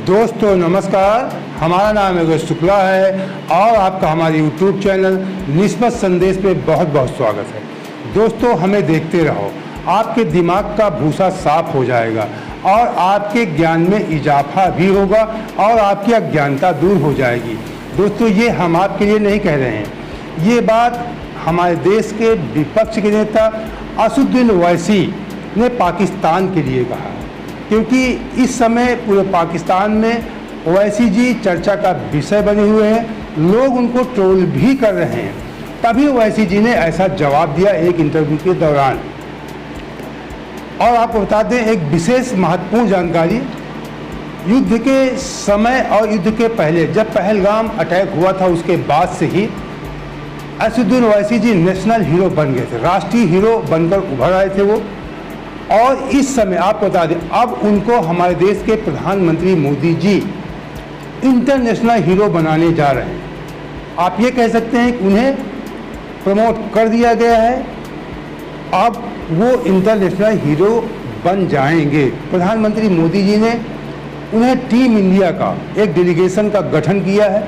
दोस्तों नमस्कार, हमारा नाम है शुक्ला है और आपका हमारे यूट्यूब चैनल निस्बत संदेश पे बहुत बहुत स्वागत है। दोस्तों हमें देखते रहो, आपके दिमाग का भूसा साफ हो जाएगा और आपके ज्ञान में इजाफा भी होगा और आपकी अज्ञानता दूर हो जाएगी। दोस्तों ये हम आपके लिए नहीं कह रहे हैं, ये बात हमारे देश के विपक्ष के नेता असदुद्दीन ओवैसी ने पाकिस्तान के लिए कहा, क्योंकि इस समय पूरे पाकिस्तान में ओवैसी जी चर्चा का विषय बने हुए हैं, लोग उनको ट्रोल भी कर रहे हैं। तभी ओवैसी जी ने ऐसा जवाब दिया एक इंटरव्यू के दौरान। और आपको बता दें एक विशेष महत्वपूर्ण जानकारी, युद्ध के समय और युद्ध के पहले जब पहलगाम अटैक हुआ था उसके बाद से ही असदुद्दीन ओवैसी जी नेशनल हीरो बन गए थे, राष्ट्रीय हीरो बनकर उभर आए थे वो। और इस समय आपको बता दें अब उनको हमारे देश के प्रधानमंत्री मोदी जी इंटरनेशनल हीरो बनाने जा रहे हैं। आप ये कह सकते हैं कि उन्हें प्रमोट कर दिया गया है, अब वो इंटरनेशनल हीरो बन जाएंगे। प्रधानमंत्री मोदी जी ने उन्हें टीम इंडिया का एक डेलीगेशन का गठन किया है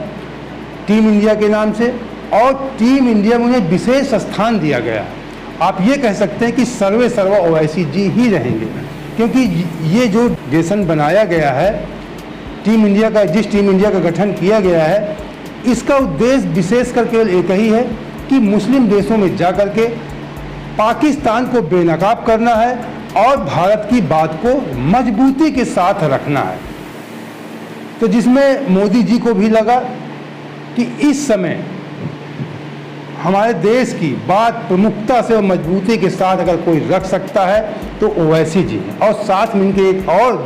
टीम इंडिया के नाम से, और टीम इंडिया में उन्हें विशेष स्थान दिया गया है। आप ये कह सकते हैं कि सर्वे सर्वा ओवैसी जी ही रहेंगे, क्योंकि ये जो डेलीगेशन बनाया गया है टीम इंडिया का, जिस टीम इंडिया का गठन किया गया है, इसका उद्देश्य विशेष कर केवल एक ही है कि मुस्लिम देशों में जा कर के पाकिस्तान को बेनकाब करना है और भारत की बात को मजबूती के साथ रखना है। तो जिसमें मोदी जी को भी लगा कि इस समय हमारे देश की बात प्रमुखता से और मजबूती के साथ अगर कोई रख सकता है तो ओवैसी जी हैं। और साथ में इनके एक और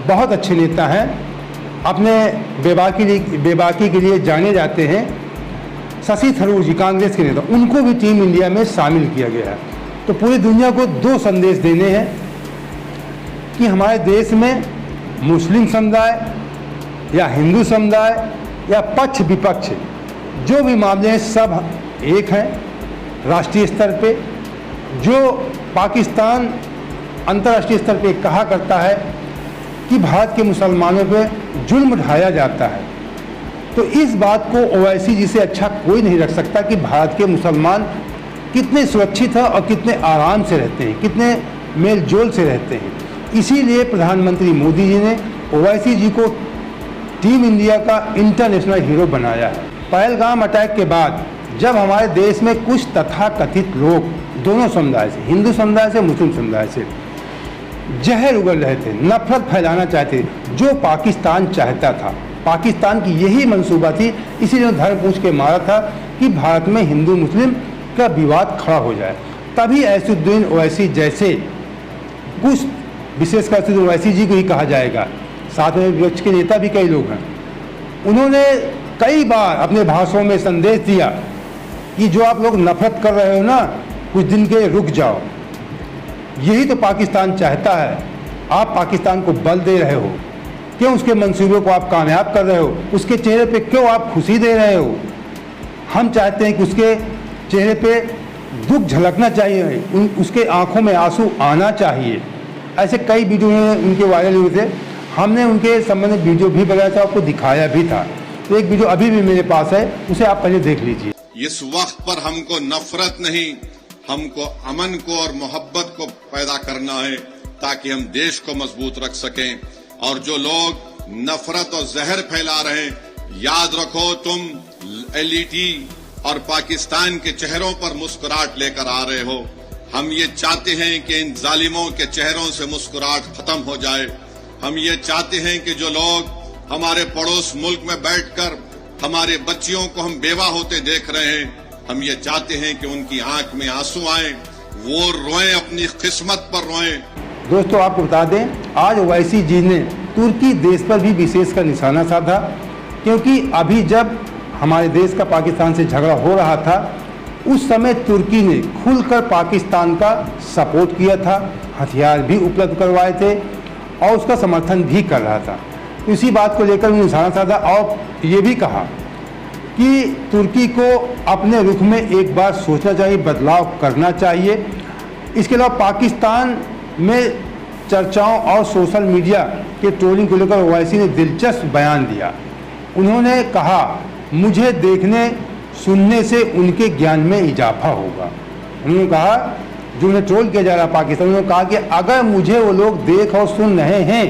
बहुत अच्छे नेता हैं, अपने बेबाकी के लिए जाने जाते हैं, शशि थरूर जी, कांग्रेस के नेता, उनको भी टीम इंडिया में शामिल किया गया है। तो पूरी दुनिया को दो संदेश देने हैं कि हमारे देश में मुस्लिम समुदाय या हिंदू समुदाय या पक्ष विपक्ष जो भी मामले हैं सब एक हैं राष्ट्रीय स्तर पे। जो पाकिस्तान अंतर्राष्ट्रीय स्तर पे कहा करता है कि भारत के मुसलमानों पे जुल्म ढाया जाता है, तो इस बात को ओवैसी जी से अच्छा कोई नहीं रख सकता कि भारत के मुसलमान कितने सुरक्षित हैं और कितने आराम से रहते हैं, कितने मेल जोल से रहते हैं। इसीलिए प्रधानमंत्री मोदी जी ने ओवैसी जी को टीम इंडिया का इंटरनेशनल हीरो बनाया है। पहलगाम अटैक के बाद जब हमारे देश में कुछ तथाकथित लोग दोनों समुदाय से, हिंदू समुदाय से मुस्लिम समुदाय से, जहर उगल रहे थे, नफरत फैलाना चाहते, जो पाकिस्तान चाहता था, पाकिस्तान की यही मंसूबा थी, इसीलिए धर्म पूछ के मारा था कि भारत में हिंदू मुस्लिम का विवाद खड़ा हो जाए। तभी असदुद्दीन ओवैसी जैसे कुछ, विशेषकर असदुद्दीन ओवैसी जी को ही कहा जाएगा, साथ में विपक्ष के नेता भी कई लोग हैं, उन्होंने कई बार अपने भाषणों में संदेश दिया कि जो आप लोग नफरत कर रहे हो ना, कुछ दिन के रुक जाओ, यही तो पाकिस्तान चाहता है, आप पाकिस्तान को बल दे रहे हो, क्यों उसके मंसूबों को आप कामयाब कर रहे हो, उसके चेहरे पे क्यों आप खुशी दे रहे हो। हम चाहते हैं कि उसके चेहरे पे दुख झलकना चाहिए, उसके आंखों में आंसू आना चाहिए। ऐसे कई वीडियो उनके वायरल हुए थे, हमने उनके संबंधित वीडियो भी बनाया था, आपको दिखाया भी था। तो एक वीडियो अभी भी मेरे पास है, उसे आप पहले देख लीजिए। इस वक्त पर हमको नफरत नहीं, हमको अमन को और मोहब्बत को पैदा करना है ताकि हम देश को मजबूत रख सकें। और जो लोग नफरत और जहर फैला रहे हैं, याद रखो तुम एलईटी और पाकिस्तान के चेहरों पर मुस्कुराहट लेकर आ रहे हो। हम ये चाहते हैं कि इन जालिमों के चेहरों से मुस्कुराहट खत्म हो जाए। हम ये चाहते हैं कि जो लोग हमारे पड़ोस मुल्क में बैठकर हमारे बच्चियों को हम बेवा होते देख रहे हैं, हम ये चाहते हैं कि उनकी आंख में आंसू आए, वो रोएं, अपनी किस्मत पर रोएं। दोस्तों आपको बता दें, आज ओवैसी जी ने तुर्की देश पर भी विशेष का निशाना साधा, क्योंकि अभी जब हमारे देश का पाकिस्तान से झगड़ा हो रहा था उस समय तुर्की ने खुलकर पाकिस्तान का सपोर्ट किया था, हथियार भी उपलब्ध करवाए थे और उसका समर्थन भी कर रहा था। इसी बात को लेकर उन्होंने निशाना साधा और ये भी कहा कि तुर्की को अपने रुख में एक बार सोचना चाहिए, बदलाव करना चाहिए। इसके अलावा पाकिस्तान में चर्चाओं और सोशल मीडिया के ट्रोलिंग को लेकर ओवैसी ने दिलचस्प बयान दिया। उन्होंने कहा, मुझे देखने सुनने से उनके ज्ञान में इजाफा होगा। उन्होंने कहा, जो उन्हें ट्रोल किया जा रहा है पाकिस्तान, उन्होंने कहा कि अगर मुझे वो लोग देख और सुन रहे हैं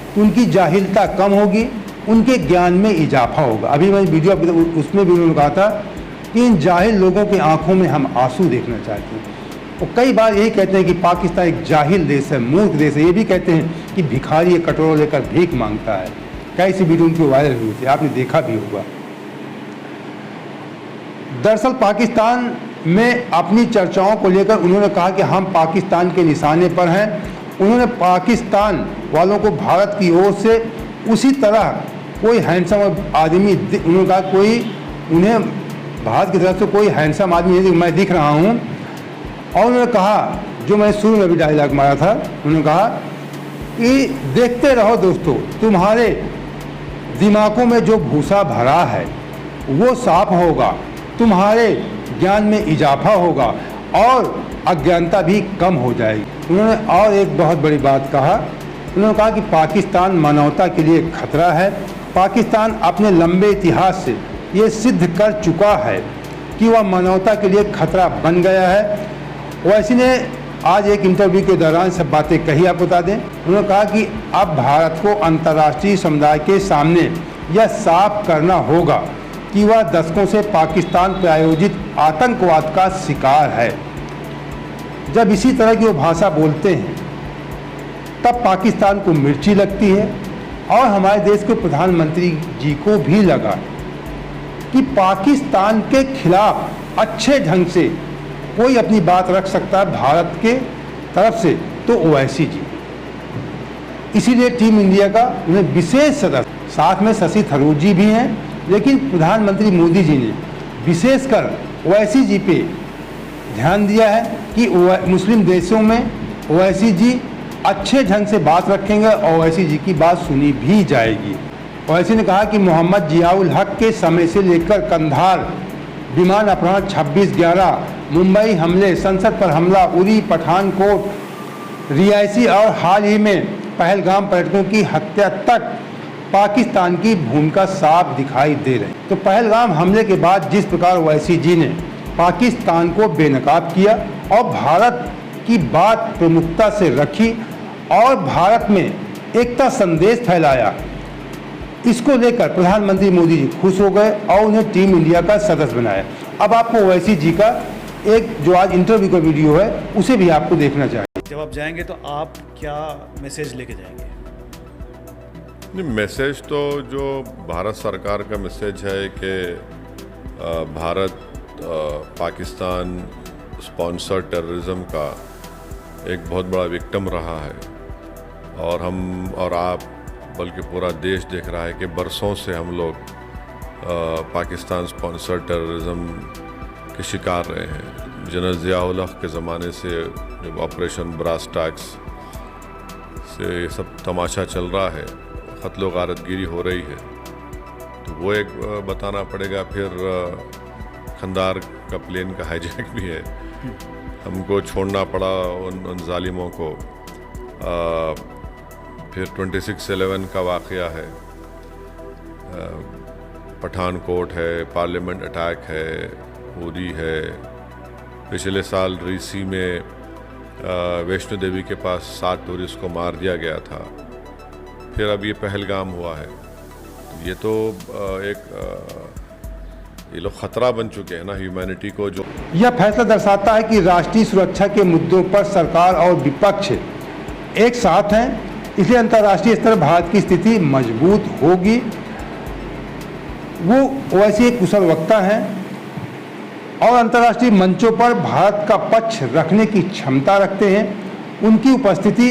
तो उनकी जाहिलता कम होगी, उनके ज्ञान में इजाफा होगा। अभी मैं वीडियो उसमें भी उन्होंने कहा था कि इन जाहिल लोगों की आंखों में हम आंसू देखना चाहते हैं। और कई बार यही कहते हैं कि पाकिस्तान एक जाहिल देश है, मूर्ख देश है। ये भी कहते हैं कि भिखारी एक कटोरा लेकर भीख मांगता है। कई सी वीडियो उनकी वायरल हुई थी, आपने देखा भी होगा। दरअसल पाकिस्तान में अपनी चर्चाओं को लेकर उन्होंने कहा कि हम पाकिस्तान के निशाने पर हैं। उन्होंने पाकिस्तान वालों को भारत की ओर से उसी तरह कोई हैंडसम आदमी, उन्होंने कहा कोई उन्हें भारत की तरफ से कोई हैंडसम आदमी नहीं मैं दिख रहा हूँ। और उन्होंने कहा, जो मैं शुरू में भी डायलॉग मारा था, उन्होंने कहा कि देखते रहो दोस्तों, तुम्हारे दिमागों में जो भूसा भरा है वो साफ होगा, तुम्हारे ज्ञान में इजाफा होगा और अज्ञानता भी कम हो जाएगी। उन्होंने और एक बहुत बड़ी बात कहा, उन्होंने कहा कि पाकिस्तान मानवता के लिए खतरा है। पाकिस्तान अपने लंबे इतिहास से ये सिद्ध कर चुका है कि वह मानवता के लिए खतरा बन गया है। ओवैसी ने आज एक इंटरव्यू के दौरान सब बातें कही, आप बता दें। उन्होंने कहा कि अब भारत को अंतर्राष्ट्रीय समुदाय के सामने यह साफ करना होगा कि वह दशकों से पाकिस्तान प्रायोजित आतंकवाद का शिकार है। जब इसी तरह की वो भाषा बोलते हैं तब पाकिस्तान को मिर्ची लगती है और हमारे देश के प्रधानमंत्री जी को भी लगा कि पाकिस्तान के खिलाफ अच्छे ढंग से कोई अपनी बात रख सकता है भारत के तरफ से तो ओवैसी जी। इसीलिए टीम इंडिया का उन्हें विशेष सदस्य, साथ में शशि थरूर जी भी हैं, लेकिन प्रधानमंत्री मोदी जी ने विशेषकर ओवैसी जी पे ध्यान दिया है कि मुस्लिम देशों में ओवैसी जी अच्छे ढंग से बात रखेंगे और ओवैसी जी की बात सुनी भी जाएगी। ओवैसी ने कहा कि मोहम्मद जियाउल हक के समय से लेकर कंधार विमान अपहरण, 26/11 मुंबई हमले, संसद पर हमला, उरी, पठानकोट, रियासी और हाल ही में पहलगाम पर्यटकों की हत्या तक पाकिस्तान की भूमिका साफ दिखाई दे रही। तो पहलगाम हमले के बाद जिस प्रकार ओवैसी जी ने पाकिस्तान को बेनकाब किया और भारत की बात प्रमुखता से रखी और भारत में एकता संदेश फैलाया, इसको लेकर प्रधानमंत्री मोदी जी खुश हो गए और उन्हें टीम इंडिया का सदस्य बनाया। अब आपको ओवैसी जी का एक जो आज इंटरव्यू का वीडियो है उसे भी आपको देखना चाहिए। जब आप जाएंगे तो आप क्या मैसेज लेके जाएंगे? नहीं, मैसेज तो जो भारत सरकार का मैसेज है कि भारत पाकिस्तान स्पॉन्सर टेररिज्म का एक बहुत बड़ा विक्टिम रहा है और हम और आप बल्कि पूरा देश देख रहा है कि बरसों से हम लोग पाकिस्तान स्पॉन्सर टेररिज्म के शिकार रहे हैं। जनरल ज़ियाउल हक के ज़माने से जब ऑपरेशन ब्रास टैक्स से ये सब तमाशा चल रहा है, क़त्ल गारतगिरी हो रही है, तो वो एक बताना पड़ेगा। फिर खंदार का प्लेन का हाईजैक भी है, हमको छोड़ना पड़ा उन जालिमों को। फिर 26/11 का वाक़या है, पठानकोट है, पार्लियामेंट अटैक है, उरी है, पिछले साल रीसी में वैष्णो देवी के पास 7 टूरिस्ट को मार दिया गया था, फिर अब ये पहलगाम हुआ है। ये तो ये लोग खतरा बन चुके हैं ना ह्यूमैनिटी को। जो यह फैसला दर्शाता है कि राष्ट्रीय सुरक्षा के मुद्दों पर सरकार और विपक्ष एक साथ हैं, इसलिए अंतर्राष्ट्रीय स्तर पर भारत की स्थिति मजबूत होगी। वो वैसे एक कुशल वक्ता हैं और अंतर्राष्ट्रीय मंचों पर भारत का पक्ष रखने की क्षमता रखते हैं। उनकी उपस्थिति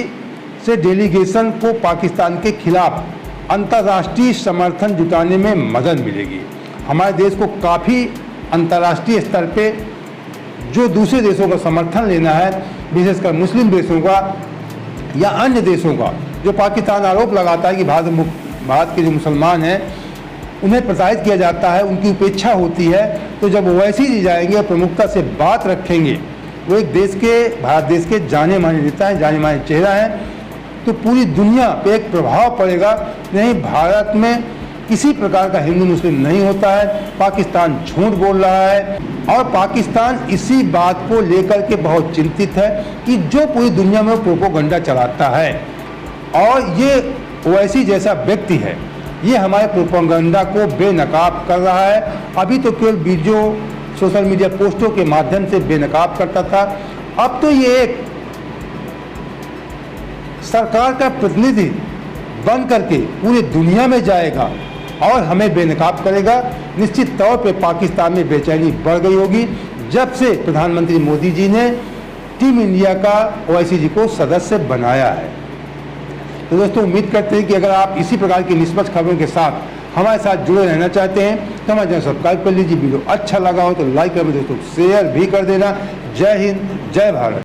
से डेलीगेशन को पाकिस्तान के खिलाफ अंतर्राष्ट्रीय समर्थन जुटाने में मदद मिलेगी। हमारे देश को काफ़ी अंतर्राष्ट्रीय स्तर पे जो दूसरे देशों का समर्थन लेना है, विशेषकर मुस्लिम देशों का या अन्य देशों का, जो पाकिस्तान आरोप लगाता है कि भारत के जो मुसलमान हैं उन्हें प्रताड़ित किया जाता है, उनकी उपेक्षा होती है, तो जब ओवैसी जी जाएंगे प्रमुखता से बात रखेंगे, वो एक देश के, भारत देश के जाने माने नेता हैं, जाने माने चेहरा हैं तो पूरी दुनिया पे एक प्रभाव पड़ेगा। नहीं, भारत में किसी प्रकार का हिंदू मुस्लिम नहीं होता है, पाकिस्तान झूठ बोल रहा है और पाकिस्तान इसी बात को लेकर के बहुत चिंतित है कि जो पूरी दुनिया में प्रोपोगंडा चलाता है और ये ओवैसी जैसा व्यक्ति है, ये हमारे प्रोपोगंडा को बेनकाब कर रहा है। अभी तो केवल वीडियो सोशल मीडिया पोस्टों के माध्यम से बेनकाब करता था, अब तो ये एक सरकार का प्रतिनिधि बन करके पूरी दुनिया में जाएगा और हमें बेनकाब करेगा। निश्चित तौर पे पाकिस्तान में बेचैनी बढ़ गई होगी जब से प्रधानमंत्री मोदी जी ने टीम इंडिया का ओवैसी जी को सदस्य बनाया है। तो दोस्तों, उम्मीद करते हैं कि अगर आप इसी प्रकार की निष्पक्ष खबरों के साथ हमारे साथ जुड़े रहना चाहते हैं तो हमारे चैनल सब्सक्राइब कर लीजिए। वीडियो अच्छा लगा हो तो लाइक कर दोस्तों शेयर भी कर देना। जय हिंद, जय भारत।